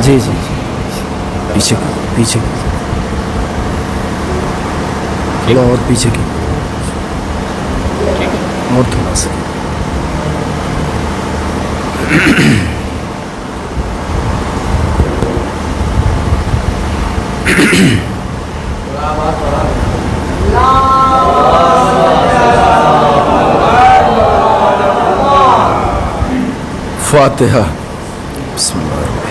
جی جی جی پیچھے پیچھے تھوڑا اور پیچھے کی اور تھوڑا سا فاتحہ بسم اللہ الرحمن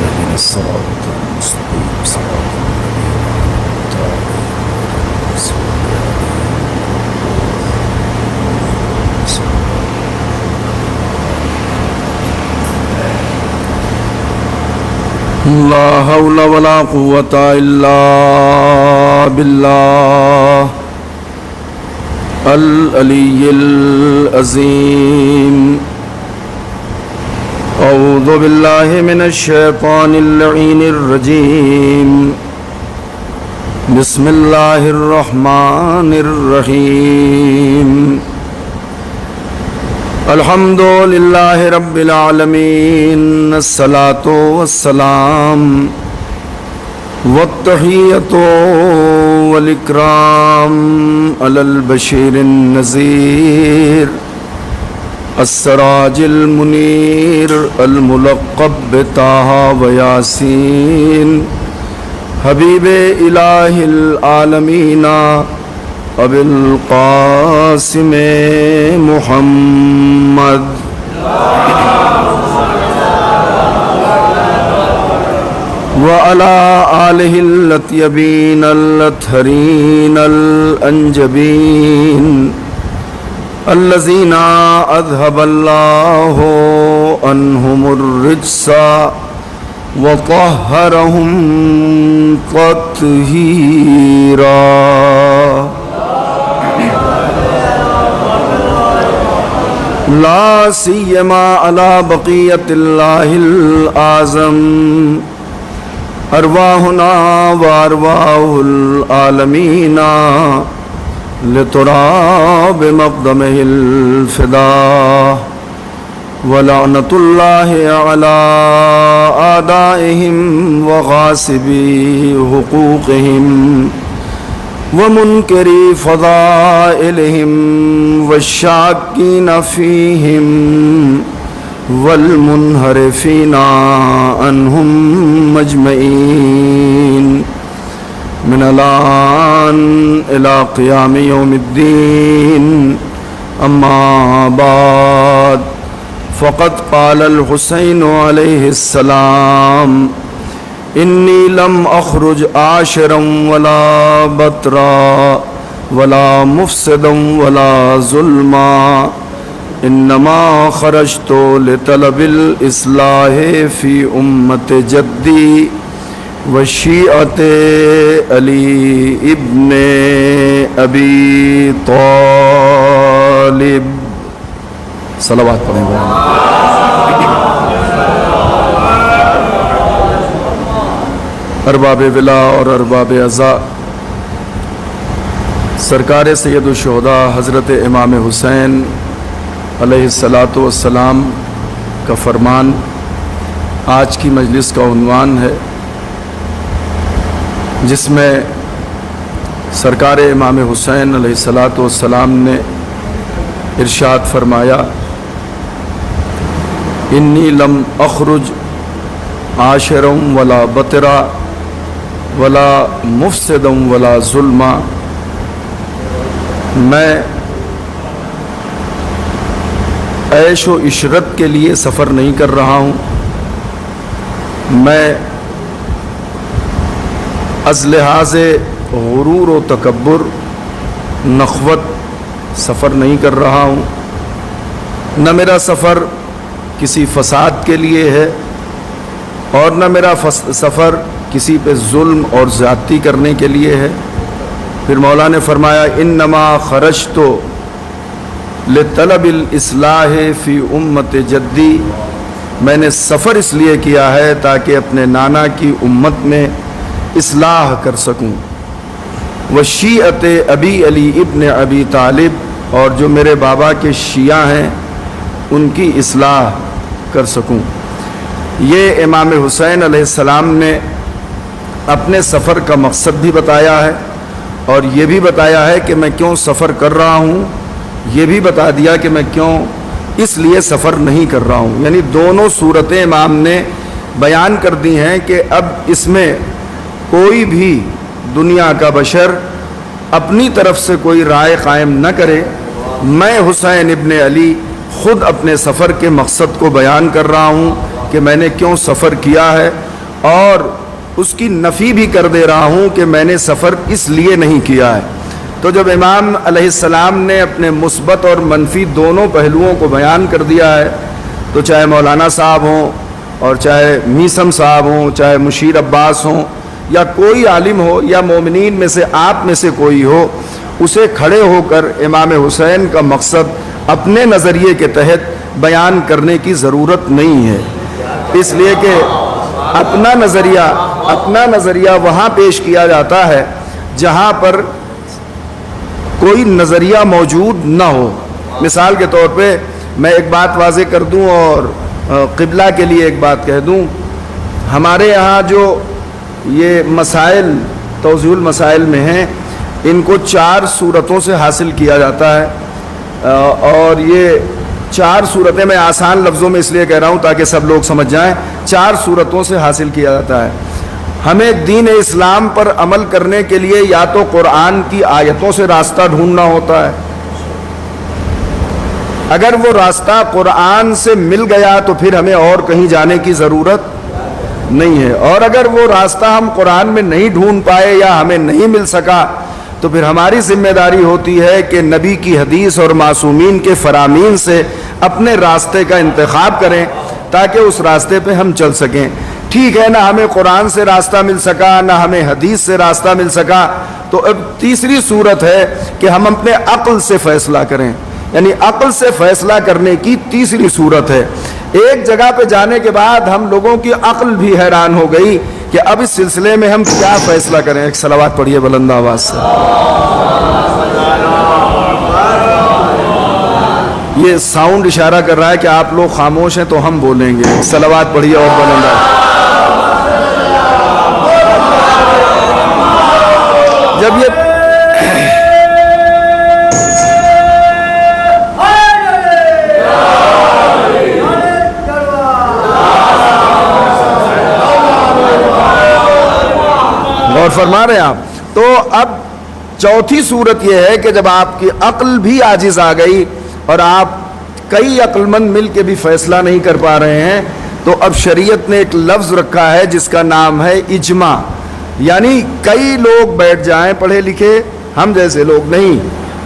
الرحیم الصراط المستقیم صراط الذین أنعمت علیہم لا حول ولا قوة إلا بالله العلي العظيم أعوذ بالله من الشيطان اللعين الرجيم بسم الله الرحمن الرحيم الحمد لله رب العالمين الصلاة والسلام والتحية والإكرام على البشير النذير السراج المنير الملقب بطه وياسين حبيب إله العالمين ابو القاسم محمد وعلى آله الطيبين الطاهرين الأنجبين الذين أذهب الله عنهم الرجس وطهرهم تطهيرا لا سيما على بقية الله الأعظم أرواحنا وأرواح العالمين لتراب مقدمه الفداء ولعنة الله على أعدائهم وغاصبي حقوقهم ومنكري فضائلهم والشاكين فيهم والمنحرفين عنهم مجمعين من الآن إلى قيام يوم الدين أما بعد فقد قال الحسين عليه السلام إني لم أخرج عاشرا ولا بطرا ولا مفسدا ولا ظلما إنما خرجت لطلب الإصلاح في أمة جدي وشيعة علي ابن أبي طالب صلوات پڑھیں گے ارباب ولا اور ارباب عزا سرکار سید الشہداء حضرت امام حسین علیہ الصلاۃ والسلام کا فرمان آج کی مجلس کا عنوان ہے، جس میں سرکار امام حسین علیہ الصلاۃ والسلام نے ارشاد فرمایا انی لم اخرج عاشرا ولا بطرا ولا مفسدا ولا ظلما، میں عیش و عشرت کے لیے سفر نہیں کر رہا ہوں، میں از لحاظ غرور و تکبر نخوت سفر نہیں کر رہا ہوں، نہ میرا سفر کسی فساد کے لیے ہے اور نہ میرا سفر کسی پہ ظلم اور زیادتی کرنے کے لیے ہے۔ پھر مولا نے فرمایا انما خرجت لطلب الاصلاح فی امت جدی، میں نے سفر اس لیے کیا ہے تاکہ اپنے نانا کی امت میں اصلاح کر سکوں۔ وشیعت ابی علی ابن ابی طالب، اور جو میرے بابا کے شیعہ ہیں ان کی اصلاح کر سکوں۔ یہ امام حسین علیہ السلام نے اپنے سفر کا مقصد بھی بتایا ہے، اور یہ بھی بتایا ہے کہ میں کیوں سفر کر رہا ہوں، یہ بھی بتا دیا کہ میں کیوں اس لیے سفر نہیں کر رہا ہوں۔ یعنی دونوں صورتیں امام نے بیان کر دی ہیں کہ اب اس میں کوئی بھی دنیا کا بشر اپنی طرف سے کوئی رائے قائم نہ کرے، میں حسین ابن علی خود اپنے سفر کے مقصد کو بیان کر رہا ہوں کہ میں نے کیوں سفر کیا ہے، اور اس کی نفی بھی کر دے رہا ہوں کہ میں نے سفر اس لیے نہیں کیا ہے۔ تو جب امام علیہ السلام نے اپنے مثبت اور منفی دونوں پہلوؤں کو بیان کر دیا ہے، تو چاہے مولانا صاحب ہوں اور چاہے میثم صاحب ہوں، چاہے مشیر عباس ہوں، یا کوئی عالم ہو، یا مومنین میں سے آپ میں سے کوئی ہو، اسے کھڑے ہو کر امام حسین کا مقصد اپنے نظریے کے تحت بیان کرنے کی ضرورت نہیں ہے، اس لیے کہ اپنا نظریہ وہاں پیش کیا جاتا ہے جہاں پر کوئی نظریہ موجود نہ ہو۔ مثال کے طور پہ میں ایک بات واضح کر دوں اور قبلہ کے لیے ایک بات کہہ دوں، ہمارے یہاں جو یہ مسائل توضیح المسائل میں ہیں، ان کو 4 صورتوں سے حاصل کیا جاتا ہے، اور یہ 4 صورتیں میں آسان لفظوں میں اس لیے کہہ رہا ہوں تاکہ سب لوگ سمجھ جائیں، 4 صورتوں سے حاصل کیا جاتا ہے۔ ہمیں دین اسلام پر عمل کرنے کے لیے یا تو قرآن کی آیتوں سے راستہ ڈھونڈنا ہوتا ہے، اگر وہ راستہ قرآن سے مل گیا تو پھر ہمیں اور کہیں جانے کی ضرورت نہیں ہے، اور اگر وہ راستہ ہم قرآن میں نہیں ڈھونڈ پائے یا ہمیں نہیں مل سکا تو پھر ہماری ذمہ داری ہوتی ہے کہ نبی کی حدیث اور معصومین کے فرامین سے اپنے راستے کا انتخاب کریں تاکہ اس راستے پہ ہم چل سکیں۔ ٹھیک ہے، نہ ہمیں قرآن سے راستہ مل سکا، نہ ہمیں حدیث سے راستہ مل سکا، تو اب تیسری صورت ہے کہ ہم اپنے عقل سے فیصلہ کریں، یعنی عقل سے فیصلہ کرنے کی تیسری صورت ہے۔ ایک جگہ پہ جانے کے بعد ہم لوگوں کی عقل بھی حیران ہو گئی کہ اب اس سلسلے میں ہم کیا فیصلہ کریں۔ ایک صلوات پڑھیے بلند آواز سے۔ یہ ساؤنڈ اشارہ کر رہا ہے کہ آپ لوگ خاموش ہیں تو ہم بولیں گے۔ ایک صلوات پڑھیے اور بلند آواز۔ جب یہ اور فرما رہے ہیں آپ، تو اب چوتھی صورت یہ ہے کہ جب آپ کی عقل بھی عاجز آ گئی اور آپ کئی عقل مند مل کے بھی فیصلہ نہیں کر پا رہے ہیں، تو اب شریعت نے ایک لفظ رکھا ہے جس کا نام ہے اجماع، یعنی کئی لوگ بیٹھ جائیں، پڑھے لکھے، ہم جیسے لوگ نہیں،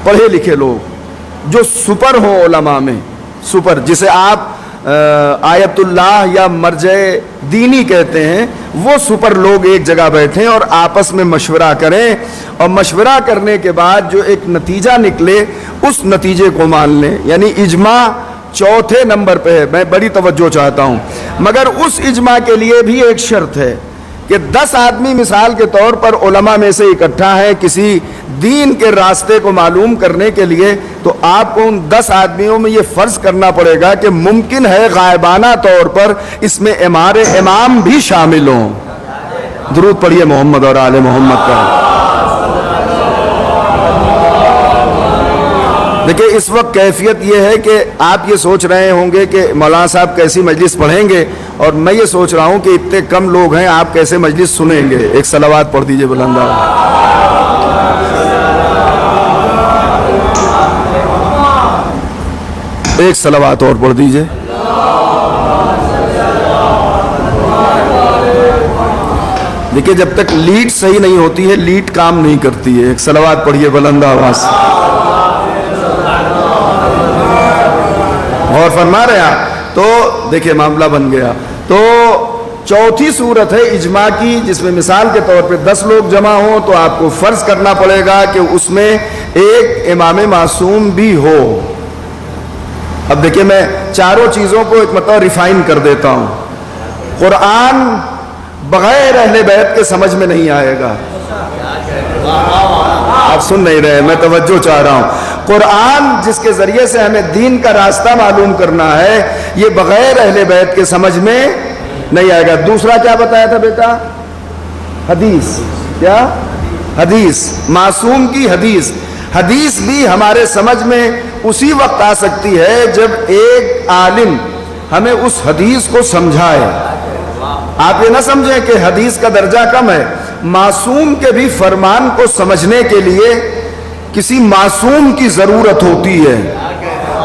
پڑھے لکھے لوگ جو سپر ہوں علماء میں، سپر جسے آپ آیت اللہ یا مرجع دینی کہتے ہیں، وہ سپر لوگ ایک جگہ بیٹھیں اور آپس میں مشورہ کریں، اور مشورہ کرنے کے بعد جو ایک نتیجہ نکلے اس نتیجے کو مان لیں، یعنی اجماع چوتھے نمبر پہ ہے۔ میں بڑی توجہ چاہتا ہوں، مگر اس اجماع کے لیے بھی ایک شرط ہے کہ 10 آدمی مثال کے طور پر علماء میں سے اکٹھا ہے کسی دین کے راستے کو معلوم کرنے کے لیے، تو آپ کو ان 10 آدمیوں میں یہ فرض کرنا پڑے گا کہ ممکن ہے غائبانہ طور پر اس میں امام بھی شامل ہوں۔ درود پڑھیے محمد اور آل محمد کا۔ دیکھیں اس وقت کیفیت یہ ہے کہ آپ یہ سوچ رہے ہوں گے کہ مولانا صاحب کیسی مجلس پڑھیں گے، اور میں یہ سوچ رہا ہوں کہ اتنے کم لوگ ہیں، آپ کیسے مجلس سنیں گے۔ ایک صلوات پڑھ دیجئے بلند آواز۔ ایک صلوات اور پڑھ دیجئے۔ دیکھیں جب تک لیڈ صحیح نہیں ہوتی ہے، لیڈ کام نہیں کرتی ہے۔ ایک صلوات پڑھیے بلند آواز۔ اور فرما رہے ہیں تو دیکھیں معاملہ بن گیا۔ تو چوتھی صورت ہے اجماع کی، جس میں مثال کے طور پہ 10 لوگ جمع ہوں تو آپ کو فرض کرنا پڑے گا کہ اس میں ایک امام معصوم بھی ہو۔ اب دیکھیں میں چاروں چیزوں کو ایک مرتبہ ریفائن کر دیتا ہوں۔ قرآن بغیر اہل بیت کے سمجھ میں نہیں آئے گا، آپ سن نہیں رہے، میں توجہ چاہ رہا ہوں۔ قرآن جس کے ذریعے سے ہمیں دین کا راستہ معلوم کرنا ہے، یہ بغیر اہل بیت کے سمجھ میں نہیں آئے گا۔ دوسرا کیا بتایا تھا بیٹا؟ حدیث۔ کیا؟ حدیث، معصوم کی حدیث۔ حدیث بھی ہمارے سمجھ میں اسی وقت آ سکتی ہے جب ایک عالم ہمیں اس حدیث کو سمجھائے۔ آپ یہ نہ سمجھیں کہ حدیث کا درجہ کم ہے، معصوم کے بھی فرمان کو سمجھنے کے لیے کسی معصوم کی ضرورت ہوتی ہے۔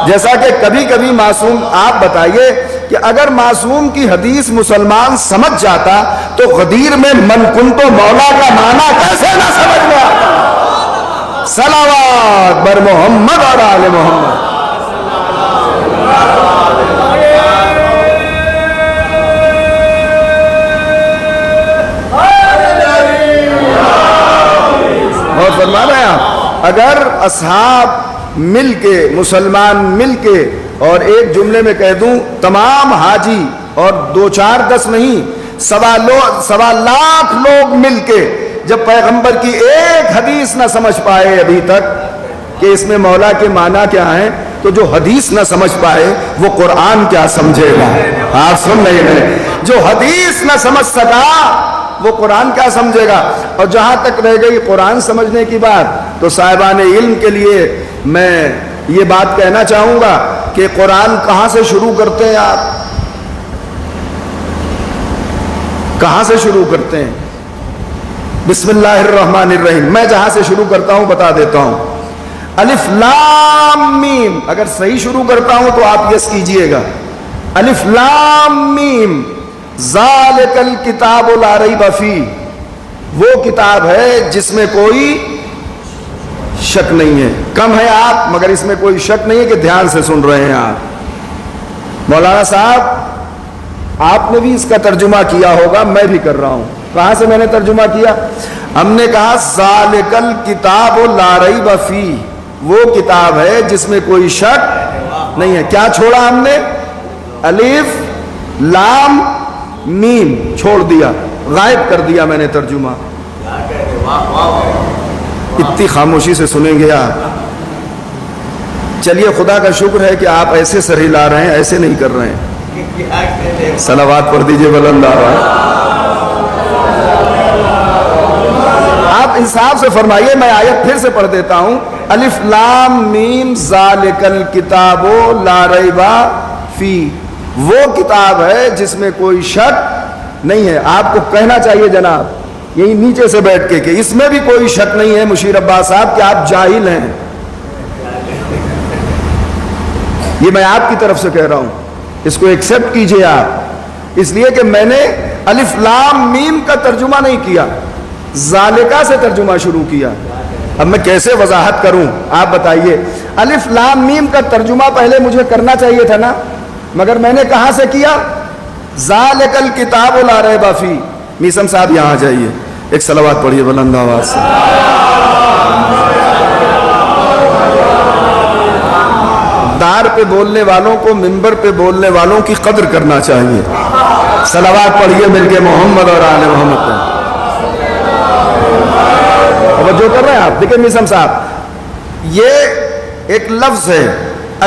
جیسا کہ کبھی کبھی معصوم، آپ بتائیے کہ اگر معصوم کی حدیث مسلمان سمجھ جاتا تو غدیر میں من کنتو مولا کا معنی کیسے نہ سمجھ میں آتا؟ صلوات بر محمد اور آل محمد۔ اور فرما رہے ہیں اگر اصحاب مل کے، مسلمان مل کے، اور ایک جملے میں کہہ دوں تمام حاجی، اور 2 4 10 نہیں، 1.25 لاکھ لوگ مل کے جب پیغمبر کی ایک حدیث نہ سمجھ پائے ابھی تک کہ اس میں مولا کے معنی کیا ہیں، تو جو حدیث نہ سمجھ پائے وہ قرآن کیا سمجھے گا؟ آپ سن نہیں رہے؟ جو حدیث نہ سمجھ سکا وہ قرآن کیا سمجھے گا؟ اور جہاں تک رہ گئی قرآن سمجھنے کی بات، تو صاحبان علم کے لیے میں یہ بات کہنا چاہوں گا کہ قرآن کہاں سے شروع کرتے ہیں؟ آپ کہاں سے شروع کرتے ہیں؟ بسم اللہ الرحمن الرحیم۔ میں جہاں سے شروع کرتا ہوں بتا دیتا ہوں، الف لام میم۔ اگر صحیح شروع کرتا ہوں تو آپ یس کیجئے گا۔ الف لام میم ذالک الکتاب لا ریب فیہ، وہ کتاب ہے جس میں کوئی شک نہیں ہے۔ کم ہے آپ، مگر اس میں کوئی شک نہیں ہے کہ دھیان سے سن رہے ہیں آپ۔ مولانا صاحب آپ نے بھی اس کا ترجمہ کیا ہوگا، میں بھی کر رہا ہوں۔ کہاں سے میں نے ترجمہ کیا؟ ہم نے کہا ذالک الکتاب لا ریب فیہ، وہ کتاب ہے جس میں کوئی شک نہیں ہے۔ کیا چھوڑا ہم نے؟ الف لام میم چھوڑ دیا، غائب کر دیا میں نے ترجمہ۔ اتنی خاموشی سے سنیں گے آپ؟ چلیے خدا کا شکر ہے کہ آپ ایسے سر ہلا رہے ہیں، ایسے نہیں کر رہے ہیں۔ صلوات پڑھ دیجئے بلند آواز۔ آپ انصاف سے فرمائیے، میں آیت پھر سے پڑھ دیتا ہوں۔ الف لام میم ذالک الکتاب لا ریب فیہ، وہ کتاب ہے جس میں کوئی شک نہیں ہے۔ آپ کو کہنا چاہیے جناب یہی نیچے سے بیٹھ کے کہ اس میں بھی کوئی شک نہیں ہے مشیر عباس صاحب کہ آپ جاہل ہیں۔ یہ میں آپ کی طرف سے کہہ رہا ہوں، اس کو ایکسپٹ کیجئے آپ، اس لیے کہ میں نے الف لام میم کا ترجمہ نہیں کیا، ذالکہ سے ترجمہ شروع کیا۔ اب میں کیسے وضاحت کروں آپ بتائیے؟ الف لام میم کا ترجمہ پہلے مجھے کرنا چاہیے تھا نا، مگر میں نے کہاں سے کیا؟ ذالک الکتاب لا ریب فیہ۔ میسم صاحب یہاں جائیے، ایک صلوات پڑھیے بلند آواز سے۔ دار پہ بولنے والوں کو ممبر پہ بولنے والوں کی قدر کرنا چاہیے۔ صلوات پڑھیے مل کے محمد اور آل محمد پہ۔ جو کر رہے ہیں آپ دیکھیں میسم صاحب، یہ ایک لفظ ہے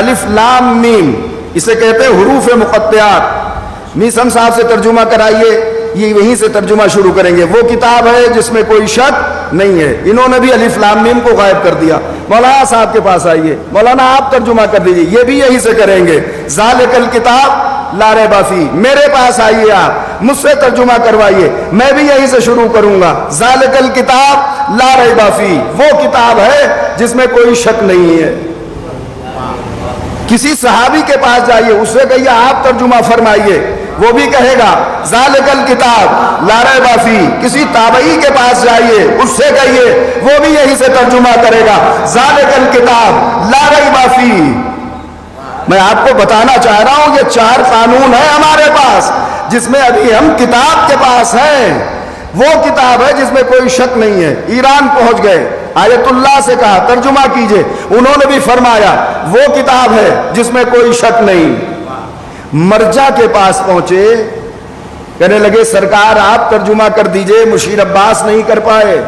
الف لام میم، اسے کہتے ہیں حروف مقطعات۔ میسم صاحب سے ترجمہ کرائیے، یہ وہیں سے ترجمہ شروع کریں گے۔ وہ کتاب ہے جس میں کوئی شک نہیں ہے۔ انہوں نے بھی الف لام میم کو غائب کر دیا۔ مولانا صاحب کے پاس آئیے، مولانا آپ ترجمہ کر دیجیے، یہ بھی یہی سے کریں گے۔ ذالک الکتاب لا ریب فیہ، میرے پاس آئیے، آپ مجھ سے ترجمہ کروائیے، میں بھی یہی سے شروع کروں گا۔ ذالک الکتاب لا ریب فیہ، وہ کتاب ہے جس میں کوئی شک نہیں ہے۔ کسی صحابی کے پاس جائیے، اس سے کہیے آپ ترجمہ فرمائیے، وہ بھی کہے گا ذالک الکتاب لا ریب فیہ۔ کسی تابعی کے پاس جائیے، اس سے کہیے، وہ بھی یہی سے ترجمہ کرے گا ذالک الکتاب لا ریب فیہ۔ میں آپ کو بتانا چاہ رہا ہوں یہ 4 قانون ہے ہمارے پاس، جس میں ابھی ہم کتاب کے پاس ہیں۔ وہ کتاب ہے جس میں کوئی شک نہیں ہے۔ ایران پہنچ گئے، آیت اللہ سے کہا ترجمہ کیجئے، انہوں نے بھی فرمایا وہ کتاب ہے جس میں کوئی شک نہیں۔ مرجع کے پاس پہنچے، کہنے لگے سرکار آپ ترجمہ کر دیجئے، مشیر عباس نہیں کر پائے۔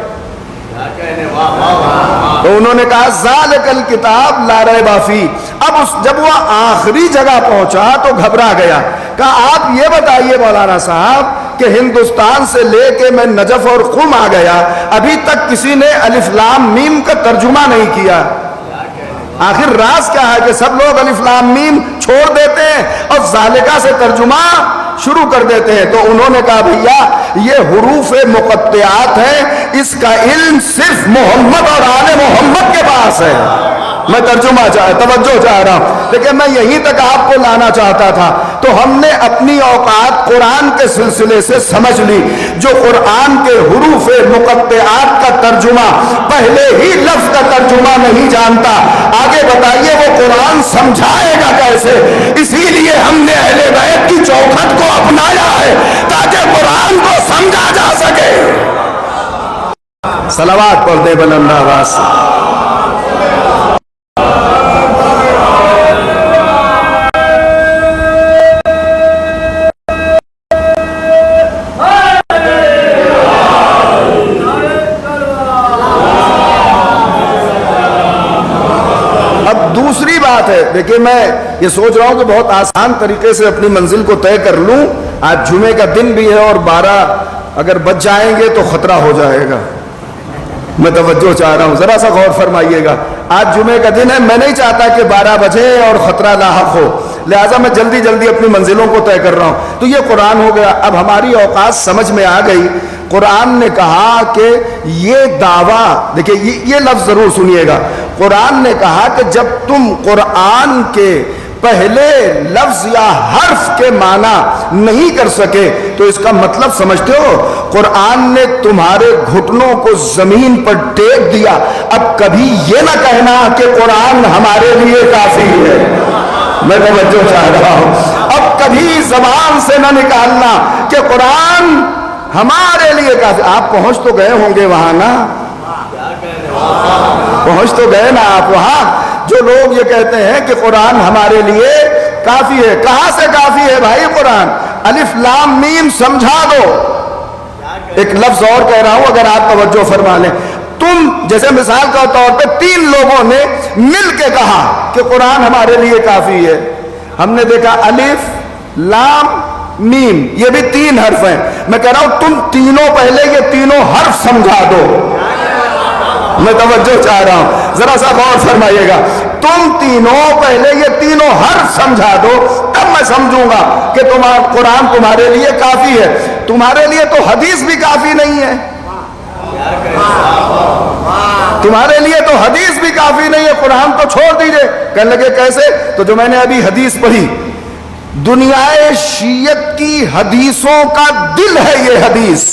تو انہوں نے کہا ذالک الکتاب لا ریب فیہ۔ اب جب وہ آخری جگہ پہنچا تو گھبرا گیا، کہا آپ یہ بتائیے مولانا صاحب کہ ہندوستان سے لے کے میں نجف اور قم آ گیا، ابھی تک کسی نے الف لام میم کا ترجمہ نہیں کیا، آخر راز کیا ہے کہ سب لوگ الف لام میم چھوڑ دیتے ہیں اور ذالکہ سے ترجمہ شروع کر دیتے ہیں؟ تو انہوں نے کہا بھیا یہ حروف مقطعات ہیں، اس کا علم صرف محمد اور آل محمد کے پاس ہے۔ میں ترجمہ توجہ چاہ رہا ہوں، لیکن میں یہیں تک آپ کو لانا چاہتا تھا۔ تو ہم نے اپنی اوقات قرآن کے سلسلے سے سمجھ لی، جو قرآن کے حروف مقطعات کا ترجمہ پہلے ہی لفظ کا ترجمہ نہیں جانتا، آگے بتائیے وہ قرآن سمجھائے گا کیسے؟ اسی لیے ہم نے اہل بیت کی چوکھٹ کو اپنایا ہے تاکہ قرآن کو سمجھا جا سکے۔ صلوات پڑھ دے بلند آواز سے۔ دوسری بات ہے، دیکھیں میں یہ سوچ رہا ہوں کہ بہت آسان طریقے سے اپنی منزل کو طے کر لوں۔ آج جمعے کا دن بھی ہے اور 12 اگر بج جائیں گے تو خطرہ ہو جائے گا۔ میں توجہ چاہ رہا ہوں، ذرا سا غور فرمائیے گا۔ آج جمعے کا دن ہے، میں نہیں چاہتا کہ 12 بجے اور خطرہ لاحق ہو، لہٰذا میں جلدی جلدی اپنی منزلوں کو طے کر رہا ہوں۔ تو یہ قرآن ہو گیا۔ اب ہماری اوقات سمجھ میں آ گئی۔ قرآن نے کہا کہ یہ دعویٰ، دیکھیں یہ لفظ ضرور سنیے گا، قرآن نے کہا کہ جب تم قرآن کے پہلے لفظ یا حرف کے معنی نہیں کر سکے تو اس کا مطلب سمجھتے ہو؟ قرآن نے تمہارے گھٹنوں کو زمین پر ٹیک دیا۔ اب کبھی یہ نہ کہنا کہ قرآن ہمارے لیے کافی ہے۔ میں توجہ چاہ رہا ہوں، اب کبھی زبان سے نہ نکالنا کہ قرآن ہمارے لیے کافی۔ آپ پہنچ تو گئے ہوں گے وہاں نا، پہنچ تو گئے نا آپ وہاں، جو لوگ یہ کہتے ہیں کہ قرآن ہمارے لیے کافی ہے۔ کہاں سے کافی ہے بھائی قرآن؟ الف لام میم سمجھا دو۔ ایک لفظ اور کہہ رہا ہوں اگر آپ توجہ فرما لیں، تم جیسے مثال کے طور پہ 3 لوگوں نے مل کے کہا کہ قرآن ہمارے لیے کافی ہے، ہم نے دیکھا الف لام میم، یہ بھی 3 حرف ہیں، میں کہہ رہا ہوں تم تینوں پہلے یہ تینوں حرف سمجھا دو۔ میں توجہ چاہ رہا ہوں، ذرا سا غور فرمائیے گا، تم تینوں پہلے یہ تینوں حرف سمجھا دو، تب میں سمجھوں گا کہ قرآن تمہارے لیے کافی ہے۔ تمہارے لیے تو حدیث بھی کافی نہیں ہے، تمہارے لیے تو حدیث بھی کافی نہیں ہے، قرآن تو چھوڑ دیجئے۔ کہنے لگے کیسے؟ تو جو میں نے ابھی حدیث پڑھی، دنیا شیعت کی حدیثوں کا دل ہے یہ حدیث،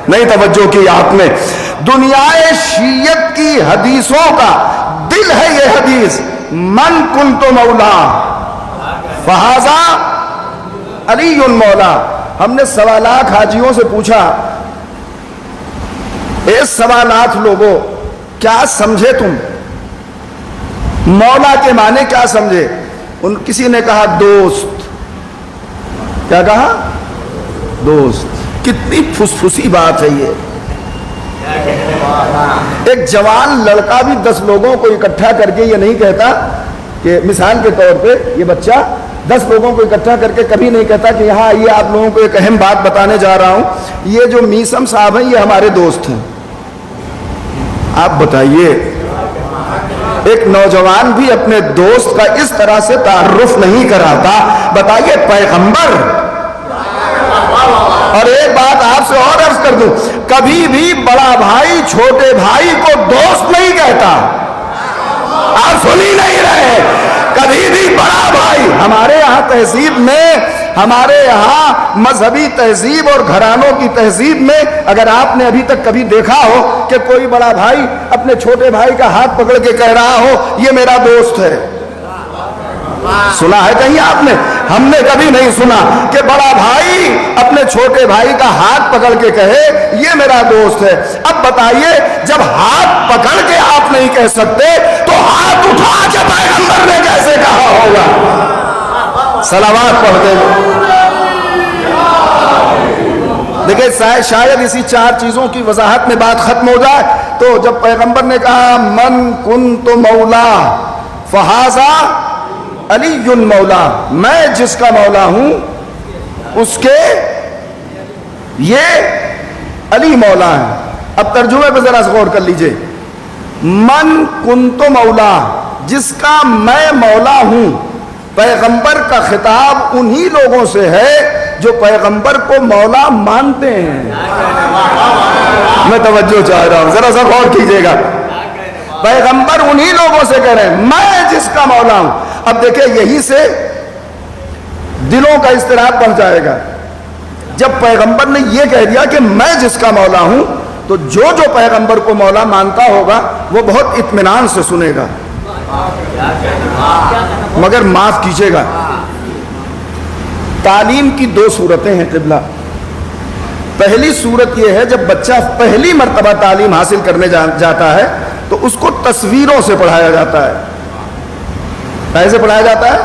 نہیں توجہ کی آپ نے، دنیا شیعت کی حدیثوں کا دل ہے یہ حدیث، من کنت مولا فہذا علی مولا۔ ہم نے 1.25 لاکھ حاجیوں سے پوچھا، اے 1.25 لاکھ لوگوں کیا سمجھے تم؟ مولا کے معنی کیا سمجھے؟ کسی نے کہا دوست۔ کیا کہا؟ دوست۔ کتنی پھسپھسی بات ہے یہ۔ ایک جوان لڑکا بھی 10 لوگوں کو اکٹھا کر کے یہ نہیں کہتا کہ مثال کے طور پہ یہ بچہ 10 لوگوں کو اکٹھا کر کے کبھی نہیں کہتا کہ یہاں آئیے آپ لوگوں کو ایک اہم بات بتانے جا رہا ہوں، یہ جو میسم صاحب ہیں یہ ہمارے دوست ہیں۔ آپ بتائیے، ایک نوجوان بھی اپنے دوست کا اس طرح سے تعارف نہیں کراتا، بتائیے پیغمبر۔ اور ایک بات آپ سے اور عرض کر دوں، کبھی بھی بڑا بھائی چھوٹے بھائی کو دوست نہیں کہتا، آپ سن ہی نہیں رہے، کبھی بھی بڑا بھائی۔ ہمارے یہاں تہذیب میں، ہمارے یہاں مذہبی تہذیب اور گھرانوں کی تہذیب میں اگر آپ نے ابھی تک کبھی دیکھا ہو کہ کوئی بڑا بھائی اپنے چھوٹے بھائی کا ہاتھ پکڑ کے کہہ رہا ہو یہ میرا دوست ہے، سنا ہے کہیں آپ نے؟ ہم نے کبھی نہیں سنا کہ بڑا بھائی اپنے چھوٹے بھائی کا ہاتھ پکڑ کے کہے یہ میرا دوست ہے۔ اب بتائیے، جب ہاتھ پکڑ کے آپ نہیں کہہ سکتے تو ہاتھ اٹھا کے پیغمبر نے کیسے کہا ہوگا؟ صلوات پڑھتے ہیں۔ دیکھیں شاید اسی 4 چیزوں کی وضاحت میں بات ختم ہو جائے۔ تو جب پیغمبر نے کہا من کنت مولا فہذا علی مولا، میں جس کا مولا ہوں اس کے یہ علی مولا ہے. اب ترجمے پہ ذرا غور کر لیجئے. من کنت مولا، جس کا میں مولا ہوں. پیغمبر کا خطاب انہی لوگوں سے ہے جو پیغمبر کو مولا مانتے ہیں. میں توجہ چاہ رہا ہوں، ذرا سا غور کیجئے گا. پیغمبر انہی لوگوں سے کہہ رہے ہیں میں جس کا مولا ہوں. اب دیکھیں یہی سے دلوں کا اضطراب بڑھ جائے گا. جب پیغمبر نے یہ کہہ دیا کہ میں جس کا مولا ہوں تو جو پیغمبر کو مولا مانتا ہوگا وہ بہت اطمینان سے سنے گا. مگر معاف کیجیے گا، تعلیم کی دو صورتیں ہیں قبلہ. پہلی صورت یہ ہے جب بچہ پہلی مرتبہ تعلیم حاصل کرنے جاتا ہے تو اس کو تصویروں سے پڑھایا جاتا ہے. کیسے پڑھایا جاتا ہے؟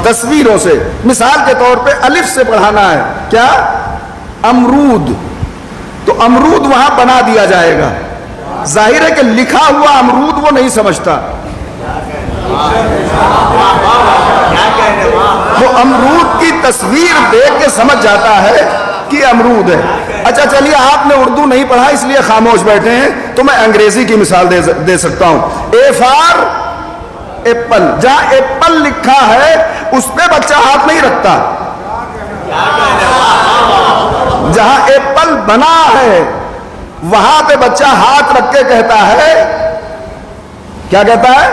تصویروں سے. مثال کے طور پہ الف سے پڑھانا ہے کیا؟ امرود. تو امرود وہاں بنا دیا جائے گا. ظاہر ہے کہ لکھا ہوا امرود وہ نہیں سمجھتا، وہ امرود کی تصویر دیکھ کے سمجھ جاتا ہے کہ امرود ہے. اچھا چلیے آپ نے اردو نہیں پڑھا اس لیے خاموش بیٹھے ہیں تو میں انگریزی کی مثال دے سکتا ہوں. اے فار ایپل، جہاں ایپل لکھا ہے اس پہ بچہ ہاتھ نہیں رکھتا. جہاں ایپل بنا ہے وہاں پہ بچہ ہاتھ رکھ کے کہتا ہے، کیا کہتا ہے؟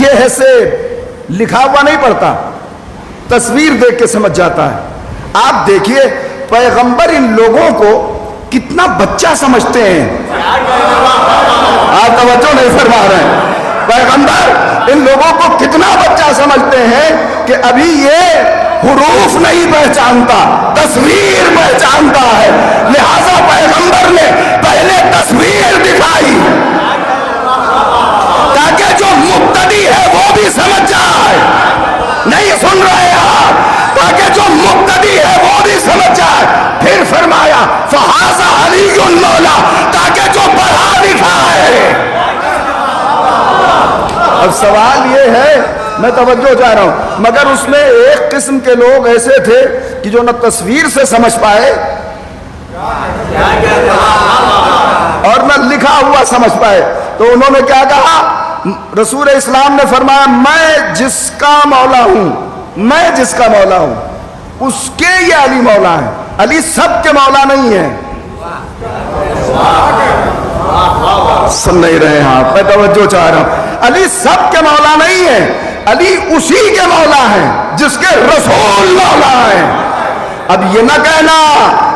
یہ ہے سے لکھا ہوا نہیں پڑھتا، تصویر دیکھ کے سمجھ جاتا ہے. آپ دیکھیے پیغمبر ان لوگوں کو کتنا بچہ سمجھتے ہیں. آپ توجہ نہیں فرما رہے ہیں. پیغمبر ان لوگوں کو کتنا بچہ سمجھتے ہیں کہ ابھی یہ حروف نہیں پہچانتا، تصویر پہچانتا ہے. لہذا پیغمبر نے پہلے تصویر دکھائی تاکہ جو مبتدی ہے وہ بھی سمجھ جائے. نہیں سن رہے آپ؟ تاکہ جو مبتدی ہے وہ بھی سمجھ جائے. پھر فرمایا فہذا علی مولا، تاکہ جو پڑھا لکھا ہے. اب سوال یہ ہے، میں توجہ چاہ رہا ہوں، مگر اس میں ایک قسم کے لوگ ایسے تھے کہ جو نہ تصویر سے سمجھ پائے اور نہ لکھا ہوا سمجھ پائے. تو انہوں نے کیا کہا؟ رسول اسلام نے فرمایا میں جس کا مولا ہوں، میں جس کا مولا ہوں اس کے یہ علی مولا ہے. علی سب کے مولا نہیں ہے. سن نہیں رہے ہیں آپ؟ میں توجہ چاہ رہا ہوں. علی سب کے مولا نہیں ہے، علی اسی کے مولا ہے جس کے رسول مولا ہے. اب یہ نہ کہنا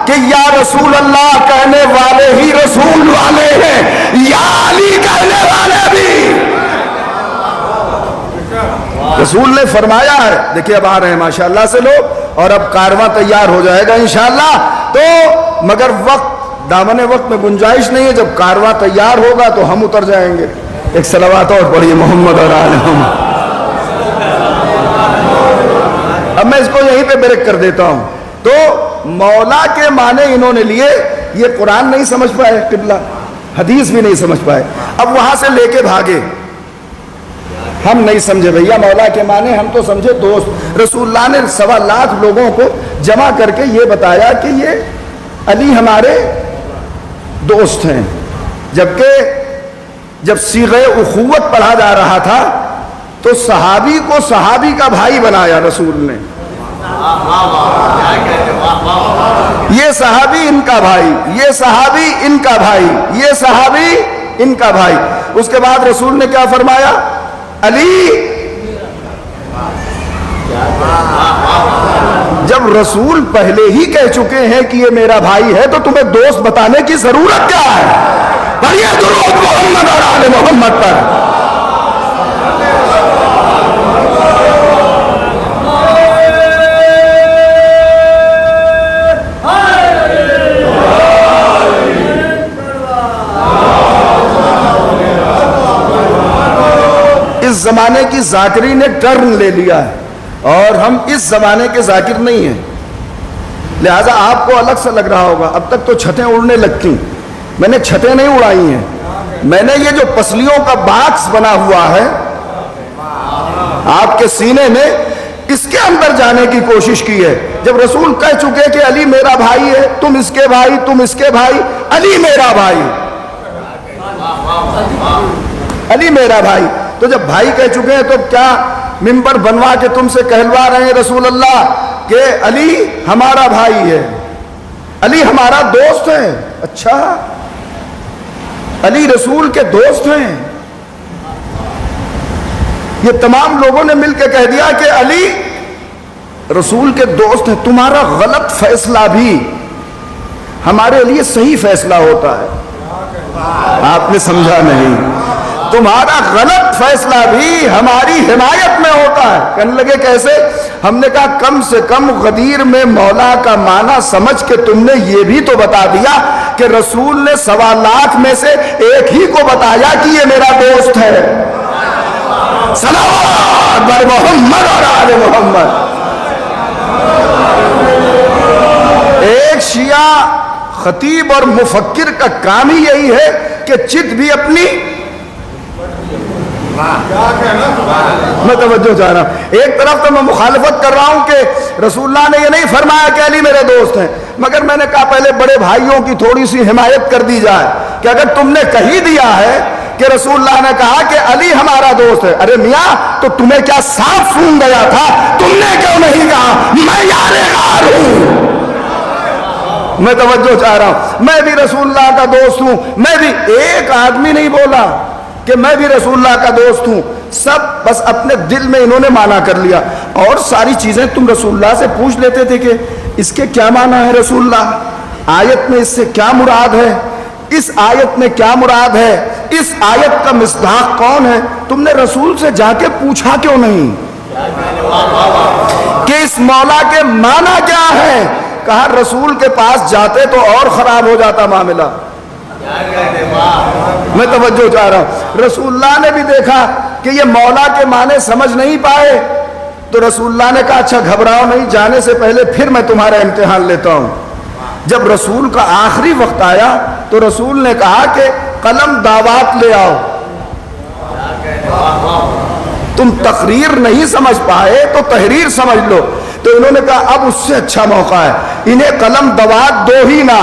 کہ یا رسول اللہ کہنے والے ہی رسول والے ہیں، یا علی کہنے والے بھی. رسول نے فرمایا ہے. دیکھیں اب آ رہے ہیں ماشاءاللہ سے لوگ، اور اب کارواں تیار ہو جائے گا انشاءاللہ. تو مگر وقت دامن وقت میں گنجائش نہیں ہے. جب کارواں تیار ہوگا تو ہم اتر جائیں گے. ایک صلوات اور پڑھیے محمد اور آل محمد. اب میں اس کو یہیں پہ بریک کر دیتا ہوں. تو مولا کے معنی انہوں نے لیے، یہ قرآن نہیں سمجھ پائے، قبلہ حدیث بھی نہیں سمجھ پائے. اب وہاں سے لے کے بھاگے. ہم نہیں سمجھے بھیا مولا کے معنی، ہم تو سمجھے دوست. رسول اللہ نے 1.25 لاکھ لوگوں کو جمع کر کے یہ بتایا کہ یہ علی ہمارے دوست ہیں. جبکہ جب صیغہ اخوت پڑھا جا رہا تھا تو صحابی کو صحابی کا بھائی بنایا رسول نے. یہ صحابی ان کا بھائی، یہ صحابی ان کا بھائی، یہ صحابی ان کا بھائی. اس کے بعد رسول نے کیا فرمایا؟ علی. جب رسول پہلے ہی کہہ چکے ہیں کہ یہ میرا بھائی ہے تو تمہیں دوست بتانے کی ضرورت کیا ہے؟ پڑھیے درود محمد اور آل محمد پر. اس زمانے کی ذاکری نے ٹرن لے لیا ہے اور ہم اس زمانے کے ذاکر نہیں ہیں. لہٰذا آپ کو الگ سے لگ رہا ہوگا. اب تک تو چھتیں اڑنے لگتی، میں نے چھتیں نہیں اڑائی ہیں، میں نے یہ جو پسلیوں کا باکس بنا ہوا ہے آپ کے سینے میں، اس کے اندر جانے کی کوشش کی ہے. جب رسول کہہ چکے کہ علی میرا بھائی ہے، تم اس کے بھائی، تم اس کے بھائی، علی میرا بھائی، علی میرا بھائی، تو جب بھائی کہہ چکے ہیں تو کیا منبر بنوا کے تم سے کہلوا رہے ہیں رسول اللہ کہ علی ہمارا بھائی ہے، علی ہمارا دوست ہے؟ اچھا، علی رسول کے دوست ہیں. یہ تمام لوگوں نے مل کے کہہ دیا کہ علی رسول کے دوست ہیں. تمہارا غلط فیصلہ بھی ہمارے لیے صحیح فیصلہ ہوتا ہے. آپ نے سمجھا نہیں، تمہارا غلط فیصلہ بھی ہماری حمایت میں ہوتا ہے. کہنے لگے کیسے؟ ہم نے کہا کم سے کم غدیر میں مولا کا معنی سمجھ کے تم نے یہ بھی تو بتا دیا کہ رسول نے 1.25 لاکھ میں سے ایک ہی کو بتایا کہ یہ میرا دوست ہے. صلوات بر محمد اور آل محمد. ایک شیعہ خطیب اور مفکر کا کام ہی یہی ہے کہ چت بھی اپنی، میں توجہ چاہ رہا ہوں. ایک طرف تو میں مخالفت کر رہا ہوں کہ رسول اللہ نے یہ نہیں فرمایا کہ علی میرے دوست ہیں، مگر میں نے کہا پہلے بڑے بھائیوں کی تھوڑی سی حمایت کر دی جائے کہ اگر تم نے کہی دیا ہے کہ رسول اللہ نے کہا کہ علی ہمارا دوست ہے، ارے میاں تو تمہیں کیا صاف سن گیا تھا؟ تم نے کیوں نہیں کہا میں یار غار ہوں؟ میں توجہ چاہ رہا ہوں، میں بھی رسول اللہ کا دوست ہوں. میں بھی، ایک آدمی نہیں بولا کہ میں بھی رسول اللہ کا دوست ہوں، سب بس اپنے دل میں انہوں نے مانا کر لیا. اور ساری چیزیں تم رسول اللہ سے پوچھ لیتے تھے کہ اس کے کیا معنی ہے رسول اللہ، آیت میں اس سے کیا مراد ہے، اس آیت میں کیا مراد ہے، اس آیت کا مصداق کون ہے. تم نے رسول سے جا کے پوچھا کیوں نہیں کہ اس مولا کے معنی کیا ہے؟ کہا رسول کے پاس جاتے تو اور خراب ہو جاتا معاملہ. میں توجہ چاہ رہا ہوں. رسول اللہ نے بھی دیکھا کہ یہ مولا کے معنی سمجھ نہیں پائے تو رسول اللہ نے کہا اچھا گھبراؤ نہیں، جانے سے پہلے پھر میں تمہارا امتحان لیتا ہوں. جب رسول کا آخری وقت آیا تو رسول نے کہا کہ قلم دعوات لے آؤ. تم تقریر نہیں سمجھ پائے تو تحریر سمجھ لو. تو انہوں نے کہا اب اس سے اچھا موقع ہے، انہیں قلم دوات دو ہی نہ.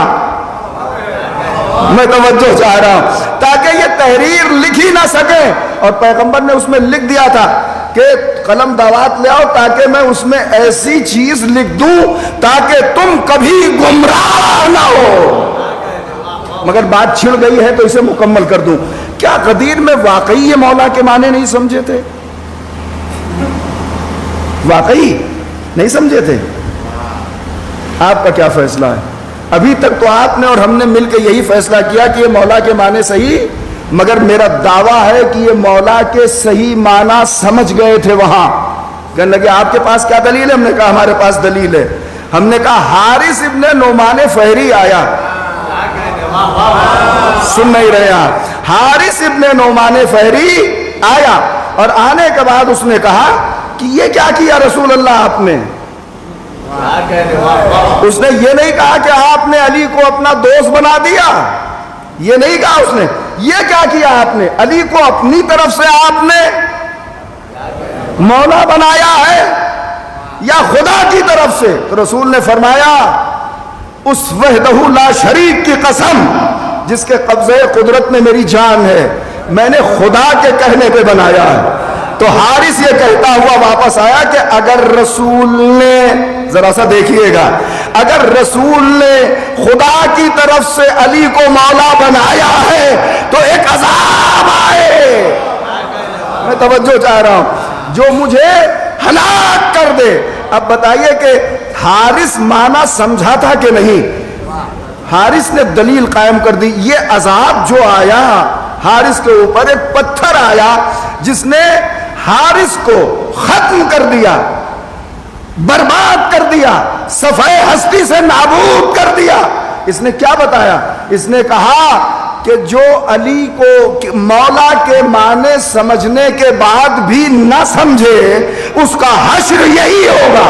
میں توجہ چاہ رہا ہوں تاکہ یہ تحریر لکھ ہی نہ سکے. اور پیغمبر نے اس میں لکھ دیا تھا کہ قلم دعوات لے آؤ تاکہ میں اس میں ایسی چیز لکھ دوں تاکہ تم کبھی گمراہ نہ ہو. مگر بات چھڑ گئی ہے تو اسے مکمل کر دوں. کیا غدیر میں واقعی یہ مولا کے معنی نہیں سمجھے تھے؟ واقعی نہیں سمجھے تھے؟ آپ کا کیا فیصلہ ہے؟ ابھی تک تو آپ نے اور ہم نے مل کے یہی فیصلہ کیا کہ یہ مولا کے معنی صحیح، مگر میرا دعویٰ ہے کہ یہ مولا کے صحیح معنی سمجھ گئے تھے وہاں. کہنے لگے آپ کے پاس کیا دلیل ہے؟ ہم نے کہا ہمارے پاس دلیل ہے. ہم نے کہا حارث ابن نعمان فہری آیا. سن نہیں رہے آپ؟ حارث ابن نعمان فہری آیا اور آنے کے بعد اس نے کہا کہ یہ کیا کیا رسول اللہ آپ نے؟ اس نے یہ نہیں کہا کہ آپ نے علی کو اپنا دوست بنا دیا، یہ نہیں کہا اس نے. یہ کیا کیا آپ نے؟ علی کو اپنی طرف سے آپ نے مولا بنایا ہے یا خدا کی طرف سے؟ رسول نے فرمایا اس وحدہ لا شریک کی قسم جس کے قبضے قدرت میں میری جان ہے، میں نے خدا کے کہنے پہ بنایا ہے. تو حارث یہ کہتا ہوا واپس آیا کہ اگر رسول نے، ذرا سا دیکھیے گا، اگر رسول نے خدا کی طرف سے علی کو مولا بنایا ہے تو ایک عذاب آئے. میں توجہ چاہ رہا ہوں جو مجھے ہلاک کر دے. اب بتائیے کہ حارث معنی سمجھا تھا کہ نہیں؟ حارث نے دلیل قائم کر دی. یہ عذاب جو آیا حارث کے اوپر، ایک پتھر آیا جس نے حارث کو ختم کر دیا، برباد کر دیا، صفحہ ہستی سے نابود کر دیا. اس نے کیا بتایا؟ اس نے کہا کہ جو علی کو مولا کے معنی سمجھنے کے بعد بھی نہ سمجھے اس کا حشر یہی ہوگا.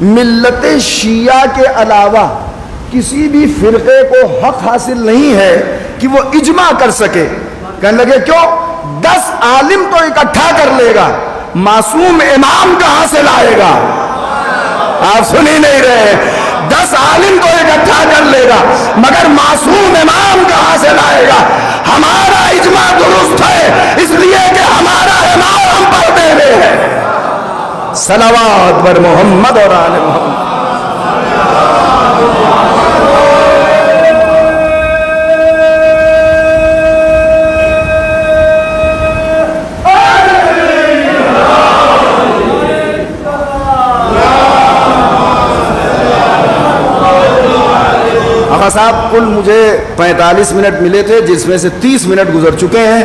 ملت شیعہ کے علاوہ کسی بھی فرقے کو حق حاصل نہیں ہے کہ وہ اجماع کر سکے. کہنے لگے کیوں؟ 10 عالم تو اکٹھا کر لے گا، معصوم امام کہاں سے لائے گا؟ آپ سن ہی نہیں رہے. 10 عالم تو اکٹھا کر لے گا مگر معصوم امام کہاں سے لائے گا؟ ہمارا اجماع درست ہے اس لیے کہ ہمارا امام ہم پر دے رہے ہیں. صلوات بر محمد اور آل محمد. آقا صاحب کل مجھے 45 منٹ ملے تھے جس میں سے 30 منٹ گزر چکے ہیں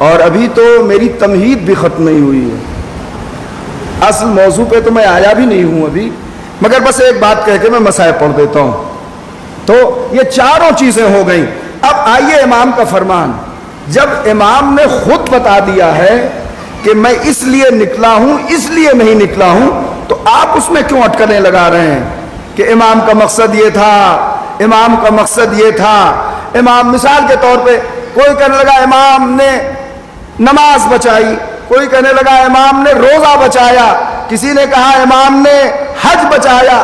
اور ابھی تو میری تمہید بھی ختم نہیں ہوئی ہے. اصل موضوع پہ تو میں آیا بھی نہیں ہوں ابھی، مگر بس ایک بات کہہ کے میں مسائل پڑھ دیتا ہوں. تو یہ چاروں چیزیں ہو گئیں. اب آئیے امام کا فرمان. جب امام نے خود بتا دیا ہے کہ میں اس لیے نکلا ہوں اس لیے نہیں نکلا ہوں، تو آپ اس میں کیوں اٹکلیں لگا رہے ہیں کہ امام کا مقصد یہ تھا، امام کا مقصد یہ تھا. امام مثال کے طور پہ کوئی کہنے لگا امام نے نماز بچائی، کوئی کہنے لگا امام نے روزہ بچایا، کسی نے کہا امام نے حج بچایا،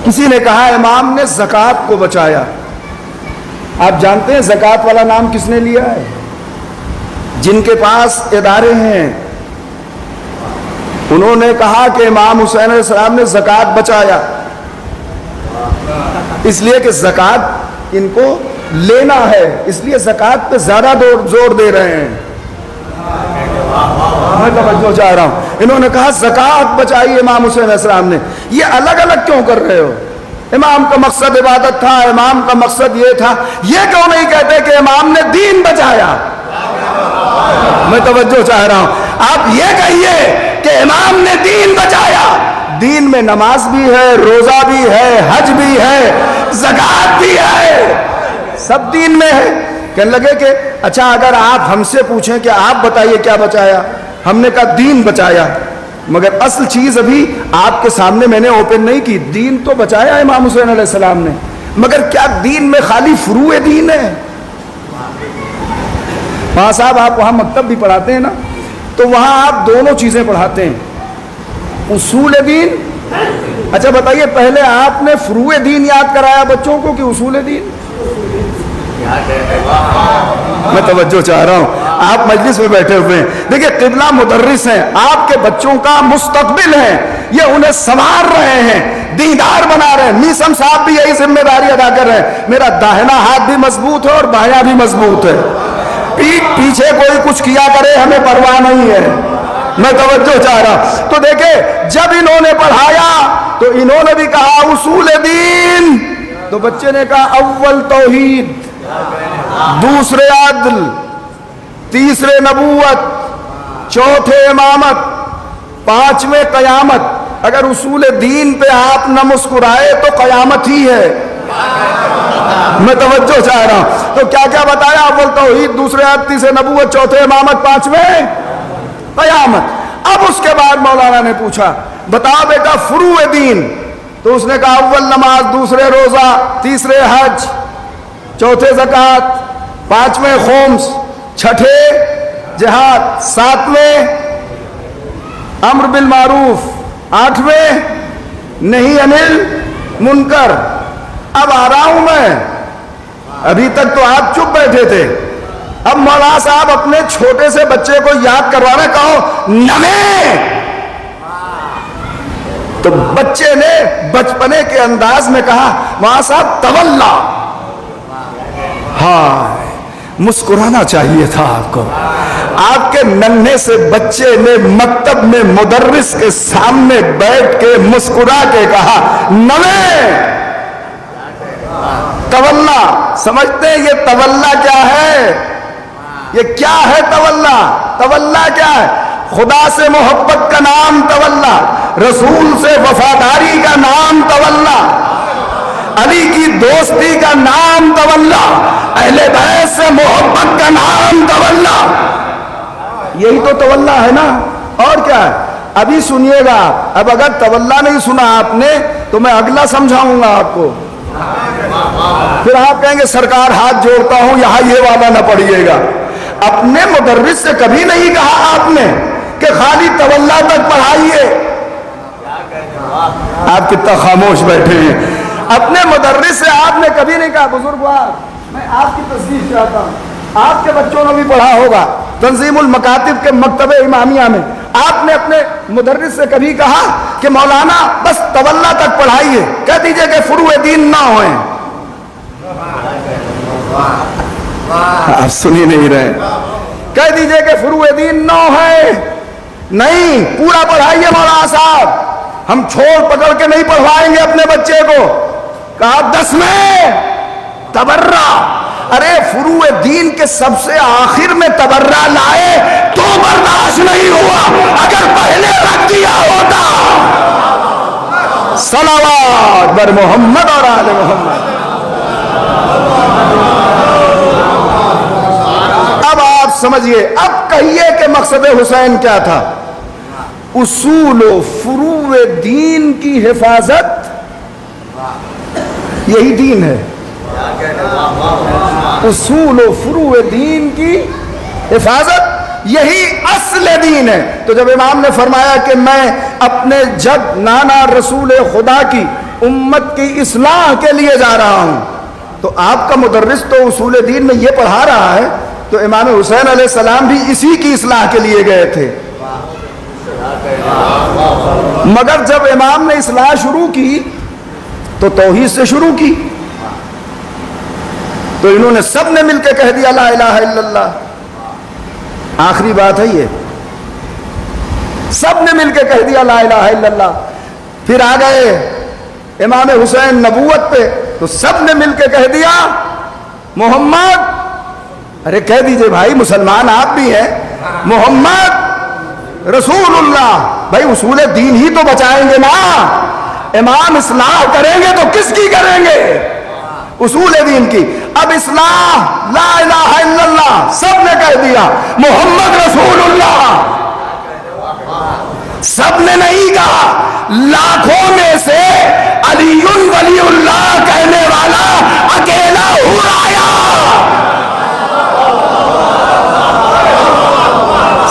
کسی نے کہا امام نے زکوٰۃ کو بچایا. آپ جانتے ہیں زکوٰۃ والا نام کس نے لیا ہے؟ جن کے پاس ادارے ہیں انہوں نے کہا کہ امام حسین علیہ السلام نے زکوٰۃ بچایا، اس لیے کہ زکوٰۃ ان کو لینا ہے، اس لیے زکوٰۃ پہ زیادہ زور دے رہے ہیں. میں توجہ چاہ رہا ہوں. انہوں نے کہا زکوٰۃ بچائی امام حسین علیہ السلام نے. یہ الگ الگ کیوں کر رہے ہو؟ امام کا مقصد عبادت تھا، امام کا مقصد یہ تھا. یہ کیوں نہیں کہتے کہ امام نے دین بچایا؟ میں توجہ چاہ رہا ہوں. آپ یہ کہیے کہ امام نے دین بچایا. دین میں نماز بھی ہے، روزہ بھی ہے، حج بھی ہے، زکوٰۃ بھی ہے، سب دین میں ہے. کہنے لگے کہ اچھا اگر آپ ہم سے پوچھیں کہ آپ بتائیے کیا بچایا، ہم نے کہا دین بچایا. مگر اصل چیز ابھی آپ کے سامنے میں نے اوپن نہیں کی. دین تو بچایا امام حسین علیہ السلام نے، مگر کیا دین میں خالی فروع دین ہے؟ وہاں صاحب آپ وہاں مکتب بھی پڑھاتے ہیں نا، تو وہاں آپ دونوں چیزیں پڑھاتے ہیں، اصول دین. اچھا بتائیے پہلے آپ نے فروع دین یاد کرایا بچوں کو کہ اصول دین؟ میں توجہ چاہ رہا ہوں. آپ مجلس میں بیٹھے ہوئے ہیں، دیکھیں قبلہ مدرس ہیں، آپ کے بچوں کا مستقبل ہے، یہ انہیں سنوار رہے ہیں، دیندار بنا رہے ہیں. میسم صاحب بھی یہی ذمہ داری ادا کر رہے ہیں. میرا داہنا ہاتھ بھی مضبوط ہے اور بایاں بھی مضبوط ہے. پیٹ پیچھے کوئی کچھ کیا کرے ہمیں پرواہ نہیں ہے. میں توجہ چاہ رہا. تو دیکھیں جب انہوں نے پڑھایا تو انہوں نے بھی کہا اصول دین، تو بچے نے کہا اول توحید، دوسرے عدل، تیسرے نبوت، چوتھے امامت، پانچویں قیامت. اگر اصول دین پہ آپ نہ مسکرائے تو قیامت ہی ہے. میں توجہ چاہ رہا ہوں. تو کیا کیا بتایا؟ اول توحید، دوسرے عدل، تیسرے نبوت، چوتھے امامت، پانچویں قیامت. اب اس کے بعد مولانا نے پوچھا بتا بیٹا فروع دین، تو اس نے کہا اول نماز، دوسرے روزہ، تیسرے حج، چوتھے زکوٰۃ، پانچویں خمس، چھٹے جہاد، ساتویں امر بالمعروف، آٹھویں نہیں انل منکر. اب آ رہا ہوں میں، ابھی تک تو آپ چپ بیٹھے تھے. اب مولانا صاحب اپنے چھوٹے سے بچے کو یاد کروا رہے، کہو نمے. تو بچے نے بچپنے کے انداز میں کہا مولانا صاحب تولا. ہاں مسکرانا چاہیے تھا آپ کو. آپ کے ننھے سے بچے نے مکتب میں مدرس کے سامنے بیٹھ کے مسکرا کے کہا نوے تولا. سمجھتے ہیں یہ تولا کیا ہے؟ یہ کیا ہے تولا؟ تولا کیا ہے؟ خدا سے محبت کا نام تولا، رسول سے وفاداری کا نام تولا، علی کی دوستی کا نام تولا، اہل بیت سے محبت کا نام تولا. یہی تو تولا ہے نا. اور کیا ہے؟ ابھی سنیے گا، اب اگر تولا نہیں سنا آپ نے تو میں اگلا سمجھاؤں گا آپ کو، پھر آپ کہیں گے سرکار ہاتھ جوڑتا ہوں یہاں یہ والا نہ پڑھیے گا۔ اپنے مدرس سے کبھی نہیں کہا آپ نے کہ خالی تولا تک پڑھائیے، آپ کتنا خاموش بیٹھے ہیں۔ اپنے مدرس سے آپ نے کبھی نہیں کہا بزرگوار میں آپ کی تصدیق چاہتا ہوں، آپ کے بچوں نے بھی پڑھا ہوگا تنظیم المکاتب کے مکتبہ امامیہ میں، آپ نے اپنے مدرس سے کبھی کہا کہ مولانا بس تولا تک پڑھائیے، کہہ دیجئے کہ فروع دین نہ ہوئیں؟ آپ سنی نہیں رہے، کہہ دیجئے کہ فروع دین نہ ہے، نہیں پورا پڑھائیے مولانا صاحب، ہم چھوڑ پکڑ کے نہیں پڑھوائیں گے اپنے بچے کو۔ کہا 10 میں تبرہ، ارے فروع دین کے سب سے آخر میں تبرہ لائے تو برداشت نہیں ہوا، اگر پہلے رکھ دیا ہوتا۔ صلوات بر محمد اور آل محمد۔ اب آپ سمجھئے، اب کہیے کہ مقصد حسین کیا تھا؟ اصول و فروع دین کی حفاظت، یہی دین ہے، اصول و فروع دین کی حفاظت یہی اصل دین ہے۔ تو جب امام نے فرمایا کہ میں اپنے جد نانا رسول خدا کی امت کی اصلاح کے لیے جا رہا ہوں، تو آپ کا مدرس تو اصول دین میں یہ پڑھا رہا ہے، تو امام حسین علیہ السلام بھی اسی کی اصلاح کے لیے گئے تھے۔ مگر جب امام نے اصلاح شروع کی تو توحید سے شروع کی، تو انہوں نے سب نے مل کے کہہ دیا لا الہ الا اللہ، آخری بات ہے یہ، سب نے مل کے کہہ دیا لا الہ الا اللہ۔ پھر آ گئے امام حسین نبوت پہ، تو سب نے مل کے کہہ دیا محمد، ارے کہہ دیجئے بھائی مسلمان آپ بھی ہیں، محمد رسول اللہ، بھائی اصول دین ہی تو بچائیں گے نا، امام اصلاح کریں گے تو کس کی کریں گے؟ اصول دین کی۔ اب اصلاح لا الہ الا اللہ سب نے کہہ دیا، محمد رسول اللہ سب نے نہیں کہا، لاکھوں میں سے علی ولی اللہ کہنے والا اکیلا ہوا آیا۔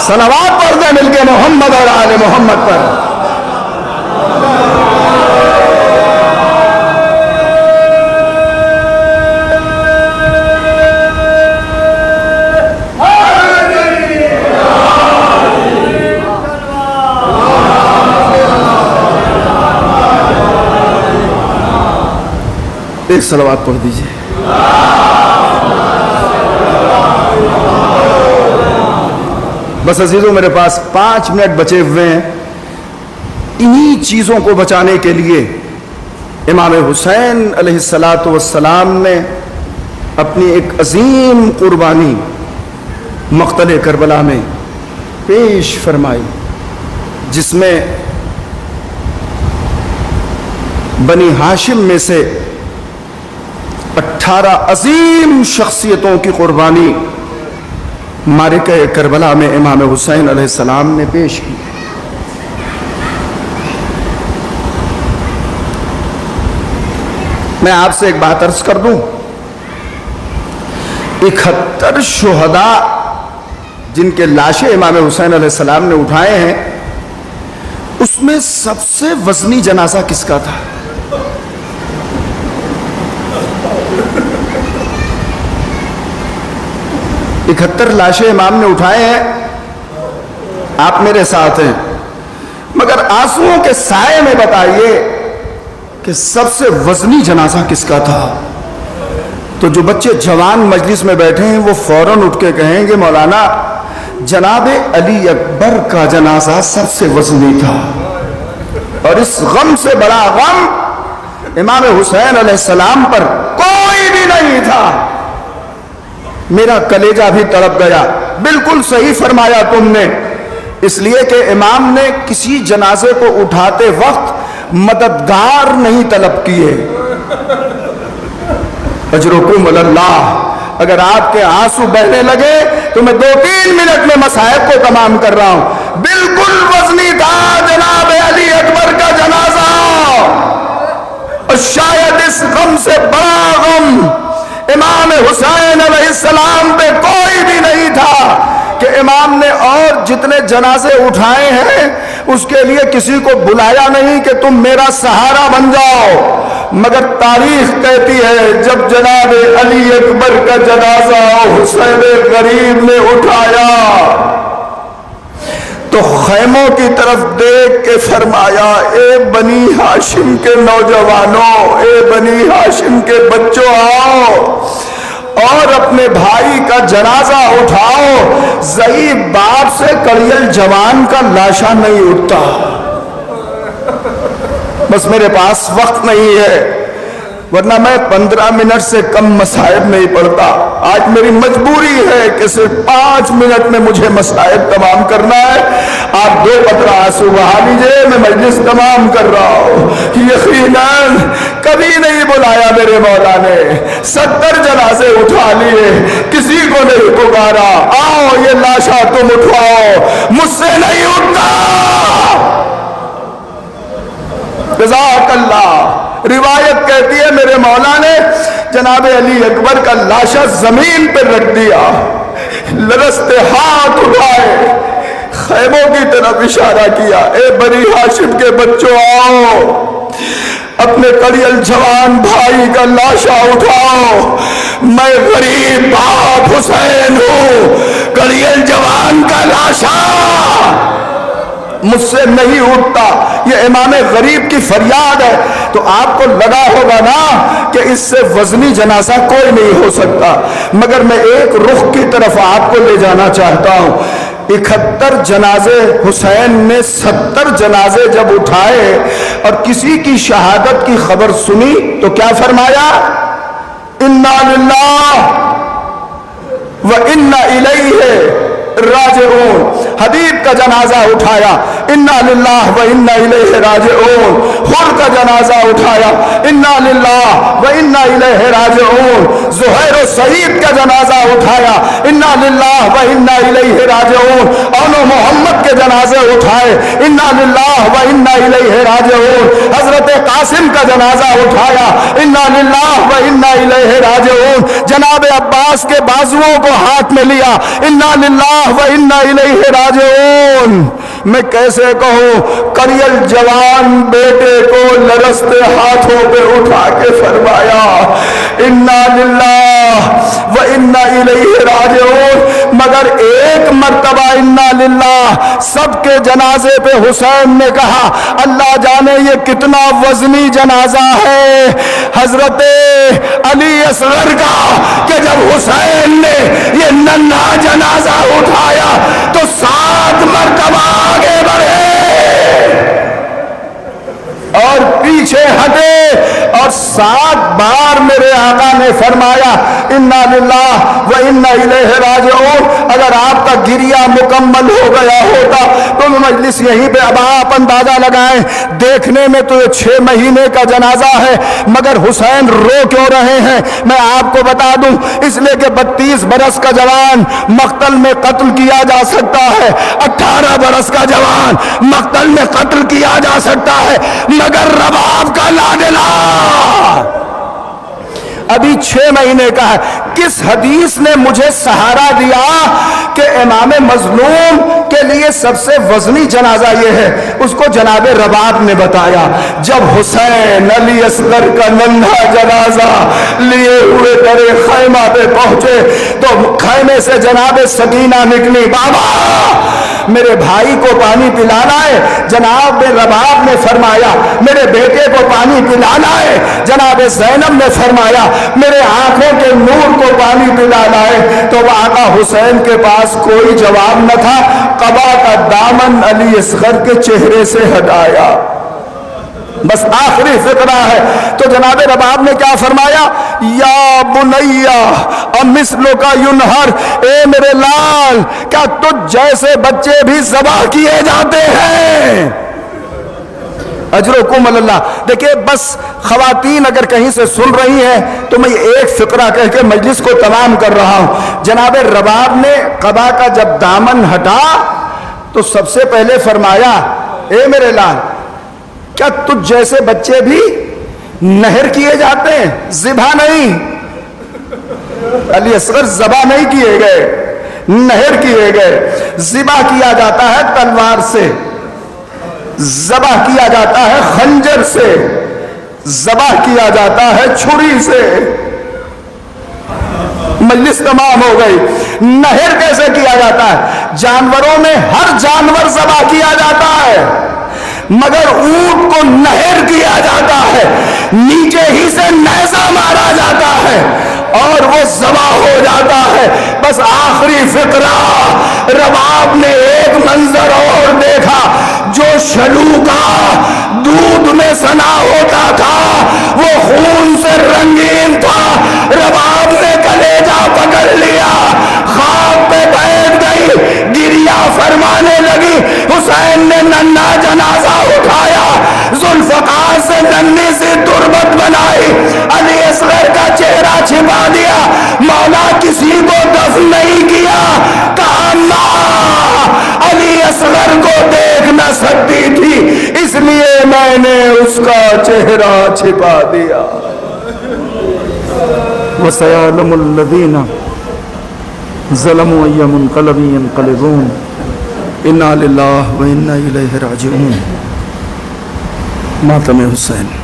صلوات پڑھ دیں مل کے محمد اور آل محمد پر۔ ایک صلوات پڑھ دیجئے۔ بس عزیزوں میرے پاس 5 منٹ بچے ہوئے ہیں، انہی چیزوں کو بچانے کے لیے امام حسین علیہ السلام نے اپنی ایک عظیم قربانی مقتل کربلا میں پیش فرمائی، جس میں بنی ہاشم میں سے 18 عظیم شخصیتوں کی قربانی معرکہ کربلا میں امام حسین علیہ السلام نے پیش کی۔ میں آپ سے ایک بات عرض کر دوں، 71 شہداء جن کے لاشیں امام حسین علیہ السلام نے اٹھائے ہیں، اس میں سب سے وزنی جنازہ کس کا تھا؟ اکہتر لاشیں امام نے اٹھائے ہیں، آپ میرے ساتھ ہیں، مگر آنسوؤں کے سائے میں بتائیے کہ سب سے وزنی جنازہ کس کا تھا؟ تو جو بچے جوان مجلس میں بیٹھے ہیں وہ فوراً اٹھ کے کہیں گے مولانا جناب علی اکبر کا جنازہ سب سے وزنی تھا، اور اس غم سے بڑا غم امام حسین علیہ السلام پر کوئی بھی نہیں تھا۔ میرا کلیجہ بھی تڑپ گیا۔ بالکل صحیح فرمایا تم نے، اس لیے کہ امام نے کسی جنازے کو اٹھاتے وقت مددگار نہیں طلب کیے۔ اجرکم اللہ، اگر آپ کے آنسو بہنے لگے تو میں 2-3 منٹ میں مصائب کو تمام کر رہا ہوں۔ بالکل وزنی تھا جناب علی اکبر کا جنازہ، اور شاید اس غم سے بڑا غم امام حسین علیہ السلام پہ کوئی بھی نہیں تھا کہ امام نے اور جتنے جنازے اٹھائے ہیں اس کے لیے کسی کو بلایا نہیں کہ تم میرا سہارا بن جاؤ، مگر تاریخ کہتی ہے جب جناب علی اکبر کا جنازہ حسین غریب نے اٹھایا تو خیموں کی طرف دیکھ کے فرمایا، اے بنی ہاشم کے نوجوانوں، اے بنی ہاشم کے بچوں، آؤ اور اپنے بھائی کا جنازہ اٹھاؤ، ضعیف باپ سے کڑیل جوان کا لاشا نہیں اٹھتا۔ بس میرے پاس وقت نہیں ہے، ورنہ میں 15 منٹ سے کم مصائب نہیں پڑھتا، آج میری مجبوری ہے کہ صرف 5 منٹ میں مجھے مصائب تمام کرنا ہے۔ آپ 2 قطرہ آنسو بہا لیجئے، میں مجلس تمام کر رہا ہوں۔ یقیناً کبھی نہیں بلایا میرے مولا نے، 70 جنازے اٹھا لیے، کسی کو نہیں پکارا، آؤ یہ لاشا تم اٹھاؤ، مجھ سے نہیں اٹھتا۔ جزاک اللہ۔ روایت کہتی ہے میرے مولا نے جناب علی اکبر کا لاشا زمین پر رکھ دیا، لرزتے ہاتھ اٹھائے، خیموں کی طرف اشارہ کیا، اے بنی ہاشم کے بچوں آؤ، اپنے کڑیل جوان بھائی کا لاشا اٹھاؤ، میں غریب باپ حسین ہوں، کڑیل جوان کا لاشا مجھ سے نہیں اٹھتا۔ یہ امام غریب کی فریاد ہے، تو آپ کو لگا ہوگا نا کہ اس سے وزنی جنازہ کوئی نہیں ہو سکتا، مگر میں ایک رخ کی طرف آپ کو لے جانا چاہتا ہوں۔ 71 جنازے حسین نے 70 جنازے جب اٹھائے اور کسی کی شہادت کی خبر سنی تو کیا فرمایا؟ انا للہ و انا الیہ راجعون۔ حبیب کا جنازہ اٹھایا، انا للہ و انا الیہ راجعون۔ حر کا جنازہ اٹھایا، انا للہ و انا الیہ راجعون۔ زہیر و سعید کا جنازہ اٹھایا، انا للہ و انا الیہ راجعون۔ اون و محمد کے جنازے اٹھائے، انا للہ و انا الیہ راجعون۔ حضرت قاسم کا جنازہ اٹھایا، انا للہ و انا الیہ راجعون۔ جناب عباس کے بازوؤں کو ہاتھ میں لیا، انا للہ و انا الیہ راجعون۔ میں کیسے کہوں، کڑیل جوان بیٹے کو لرزتے ہاتھوں پہ اٹھا کے فرمایا، انا للہ و انا الیہ راجعون۔ مگر ایک مرتبہ انا للہ سب کے جنازے پہ حسین نے کہا، اللہ جانے یہ کتنا وزنی جنازہ ہے حضرت علی اصغر کا، کہ جب حسین نے یہ ننھا جنازہ اٹھایا تو 7 مرتبہ آگے بڑھے اور پیچھے ہٹے، اور 7 بار میرے آقا نے فرمایا انا للہ و انا الیہ راجعون۔ اگر آپ کا گریہ مکمل ہو گیا ہوتا تو مجلس یہیں پہ، اب آپ اندازہ لگائیں، دیکھنے میں تو 6 مہینے کا جنازہ ہے، مگر حسین رو کیوں رہے ہیں میں آپ کو بتا دوں، اس لیے کہ 32 برس کا جوان مقتل میں قتل کیا جا سکتا ہے، 18 برس کا جوان مقتل میں قتل کیا جا سکتا ہے، مگر رباب کا لاڈلا ابھی 6 مہینے کا ہے۔ کس حدیث نے مجھے سہارا دیا کہ امام مظلوم کے لیے سب سے وزنی جنازہ یہ ہے؟ اس کو جناب رباب نے بتایا۔ جب حسین علی اصغر کا ننھا جنازہ لیے ہوئے در خیمہ پہ پہنچے تو خیمے سے جناب سکینہ نکلی، بابا میرے بھائی کو پانی پلانا ہے۔ جناب رباب نے فرمایا میرے بیٹے کو پانی پلانا ہے۔ جناب زینب نے فرمایا میرے آنکھوں کے نور کو پانی پلانا ہے۔ تو آقا حسین کے پاس کوئی جواب نہ تھا، قبا کا دامن علی اصغر کے چہرے سے ہٹایا۔ بس آخری فقرہ ہے تو جناب رباب نے کیا فرمایا؟ یا بنیا امثلک ینہر، اے میرے لال کیا تجھ جیسے بچے بھی ذبح کیے جاتے ہیں؟ اجرکم اللہ۔ دیکھیں بس خواتین اگر کہیں سے سن رہی ہیں تو میں ایک فقرہ کہہ کے مجلس کو تمام کر رہا ہوں۔ جناب رباب نے قبا کا جب دامن ہٹا تو سب سے پہلے فرمایا اے میرے لال کیا تجھ جیسے بچے بھی نہر کیے جاتے ہیں؟ ذبح نہیں، علی اصغر ذبح نہیں کیے گئے، نہر کیے گئے۔ ذبح کیا جاتا ہے تلوار سے، ذبح کیا جاتا ہے خنجر سے، ذبح کیا جاتا ہے چھری سے۔ مجلس تمام ہو گئی۔ نہر کیسے کیا جاتا ہے؟ جانوروں میں ہر جانور ذبح کیا جاتا ہے، مگر اونٹ کو نہر کیا جاتا ہے، نیچے ہی سے نیزہ مارا جاتا ہے اور وہ ذبح ہو جاتا ہے۔ بس آخری فقرہ، رباب نے ایک منظر اور دیکھا، جو شلو کا دودھ میں سنا ہوتا تھا وہ خون سے رنگین تھا۔ رباب نے کلیجہ پکڑ لیا، خواب پہ بیٹھ گئی، گریا فرمانے لگی۔ حسین نے ننھا جنازہ اٹھایا، ذوالفقار سے ننھی سی تربت بنائی، علی اصغر کا چہرہ چھپا دیا۔ مولا کسی کو دفن نہیں کیا، کہا ماں علی اصغر کو دیکھ نہ سکتی تھی اس لیے میں نے اس کا چہرہ چھپا دیا۔ وَسَيَعْلَمُ الَّذِينَ ظَلَمُوا أَيَّ مُنقَلَبٍ يَنقَلِبُونَ اِنَّا لِلَّهِ وَإِنَّا إِلَيْهِ رَاجِعُونَ۔ ماتم حسین۔